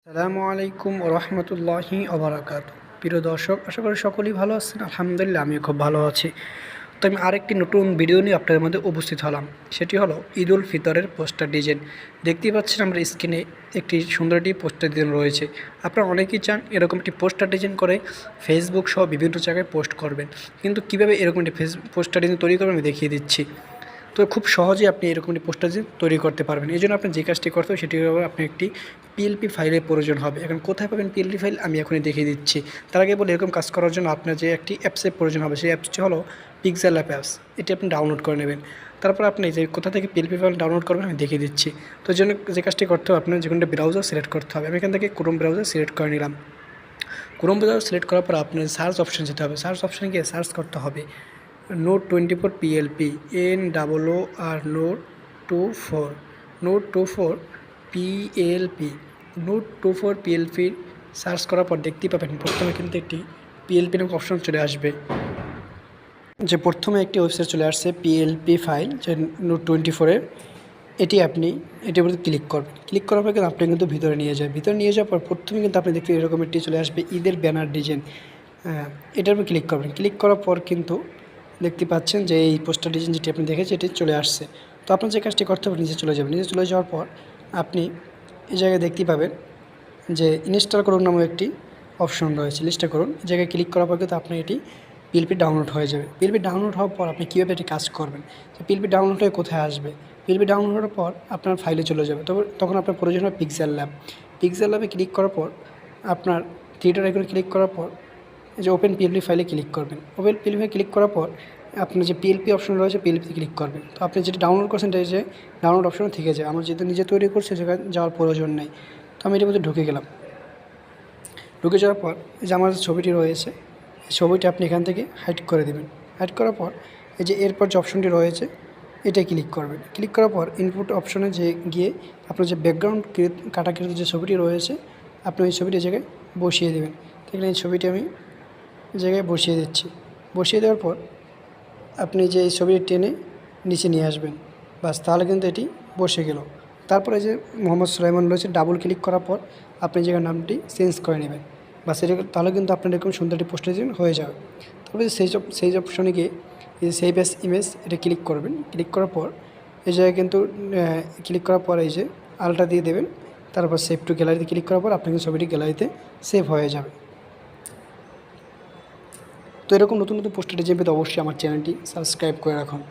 আসসালামু আলাইকুম রহমতুল্লাহি ওবরাকাত। প্রিয় দর্শক, আশা করি সকলেই ভালো আছেন। আলহামদুলিল্লাহ আমিও খুব ভালো আছি। তো আমি আরেকটি নতুন ভিডিও নিয়ে আপনাদের মধ্যে উপস্থিত হলাম। সেটি হলো ঈদ উল ফিতরের পোস্টার ডিজাইন। দেখতেই পাচ্ছেন আমরা স্ক্রিনে একটি সুন্দর একটি পোস্টার ডিজাইন রয়েছে। আপনারা অনেকেই চান এরকম একটি পোস্টার ডিজাইন করে ফেসবুক সহ বিভিন্ন জায়গায় পোস্ট করবেন, কিন্তু কীভাবে এরকম একটি পোস্টার ডিজাইন তৈরি করবেন আমি দেখিয়ে দিচ্ছি। তো খুব সহজেই আপনি এরকম একটি পোস্টার ডিজাইন তৈরি করতে পারবেন। এই জন্য আপনি যে কাজটি করতে হবে সেটি হলো আপনি একটি পিএলপি ফাইলের প্রয়োজন হবে। এখন কোথায় পাবেন পিএলপি ফাইল আমি এখনই দেখিয়ে দিচ্ছি। তার আগে বলে এরকম কাজ করার জন্য আপনার যে একটি অ্যাপসের প্রয়োজন হবে, সেই অ্যাপসটি হলো পিক্সেল অ্যাপস। এটি আপনি ডাউনলোড করে নেবেন। তারপর আপনি যে কোথা থেকে পিএলপি ফাইল ডাউনলোড করবেন আমি দেখিয়ে দিচ্ছি। তো এই জন্য যে কাজটি করতে হবে, আপনার যে কোনো ব্রাউজার সিলেক্ট করতে হবে। আমি এখান থেকে ক্রোম ব্রাউজার সিলেক্ট করে নিলাম। ক্রোম ব্রাউজার সিলেক্ট করার পর আপনার সার্চ অপশান যেতে হবে। সার্চ অপশানে গিয়ে সার্চ করতে হবে note 24 PLP NOOR note 24 note 24 PLP note 24 PLP search করার পর দেখতেই পাবেন প্রথমে কিন্তু একটি পিএলপি নামক অপশন চলে আসবে। যে প্রথমে একটি ওয়েবসাইট চলে আসছে পিএলপি ফাইল, যে নোট 24-এর। এটির উপরে ক্লিক করবেন। ক্লিক করার পর কিন্তু আপনি কিন্তু ভিতরে নিয়ে যাবেন। ভিতরে নিয়ে যাওয়ার পর প্রথমে কিন্তু আপনি দেখতে এরকম একটি চলে আসবে ঈদের ব্যানার ডিজাইন। এটার উপর ক্লিক করবেন। ক্লিক করার পর কিন্তু দেখতে পাচ্ছেন যে এই পোস্টার ডিজাইন যেটি আপনি দেখেছেন এটি চলে আসছে। তো আপনার যে কাজটি করতে হবে, নিচে চলে যাবেন। নিচে চলে যাওয়ার পর আপনি এই জায়গায় দেখতেই পাবেন যে ইনস্টল করুন নামক একটি অপশন রয়েছে, লিস্টে করুন। এই জায়গায় ক্লিক করার পর কিন্তু আপনার এটি পিএলপি ডাউনলোড হয়ে যাবে। পিএলপি ডাউনলোড হওয়ার পর আপনি কীভাবে এটি কাজ করবেন, পিএলপি ডাউনলোড হয়ে কোথায় আসবে, পিএলপি ডাউনলোড হওয়ার পর আপনার ফাইলে চলে যাবে। তখন আপনার প্রয়োজন হবে পিক্সেল ল্যাব। পিক্সেল ল্যাবে ক্লিক করার পর আপনার থ্রিডর আইকনে ক্লিক করার পর এই যে ওপেন পিএলপি ফাইলে ক্লিক করবেন। ওপেন পিএলপি ক্লিক করার পর আপনার যে পিএলপি অপশন রয়েছে পিএলপিতে ক্লিক করবেন। তো আপনি যেটা ডাউনলোড করছেন এটা যে ডাউনলোড অপশন থেকে যায়। আমার যেহেতু নিজে তৈরি করছে সেখানে যাওয়ার প্রয়োজন নেই। তো আমি এটার মধ্যে ঢুকে গেলাম। ঢুকে যাওয়ার পর এই যে আমার ছবিটি রয়েছে, এই ছবিটি আপনি এখান থেকে হাইড করে দেবেন। হাইড করার পর এই যে এরপর যে অপশনটি রয়েছে এটাই ক্লিক করবেন। ক্লিক করার পর ইনপুট অপশনে গিয়ে আপনার যে ব্যাকগ্রাউন্ড কাটাকৃত যে ছবিটি রয়েছে আপনি ওই ছবিটি জায়গায় বসিয়ে দেবেন। এখানে এই ছবিটি আমি জায়গায় বসিয়ে দিচ্ছি। বসিয়ে দেওয়ার পর আপনি যে এই ছবিটি টেনে নিচে নিয়ে আসবেন, বাস তাহলে কিন্তু এটি বসে গেল। তারপরে যে মোহাম্মদ সুলাইমান রয়েছে, ডাবল ক্লিক করার পর আপনি জায়গার নামটি চেঞ্জ করে নেবেন, বাস এটা তাহলে কিন্তু আপনার এরকম সুন্দর একটি পোস্টার ডিজাইন হয়ে যাবে। তারপরে সেই অপশনে গিয়ে এই সেভ অ্যাজ ইমেজ এটা ক্লিক করবেন। ক্লিক করার পর এই জায়গায় কিন্তু ক্লিক করার পর এই যে আলটা দিয়ে দেবেন। তারপর সেভ টু গ্যালারিতে ক্লিক করার পর আপনার ছবিটি গ্যালারিতে সেভ হয়ে যাবে। তো এরকম নতুন নতুন পোস্টার ডিজাইন পেতে অবশ্যই আমার চ্যানেলটি সাবস্ক্রাইব করে রাখুন।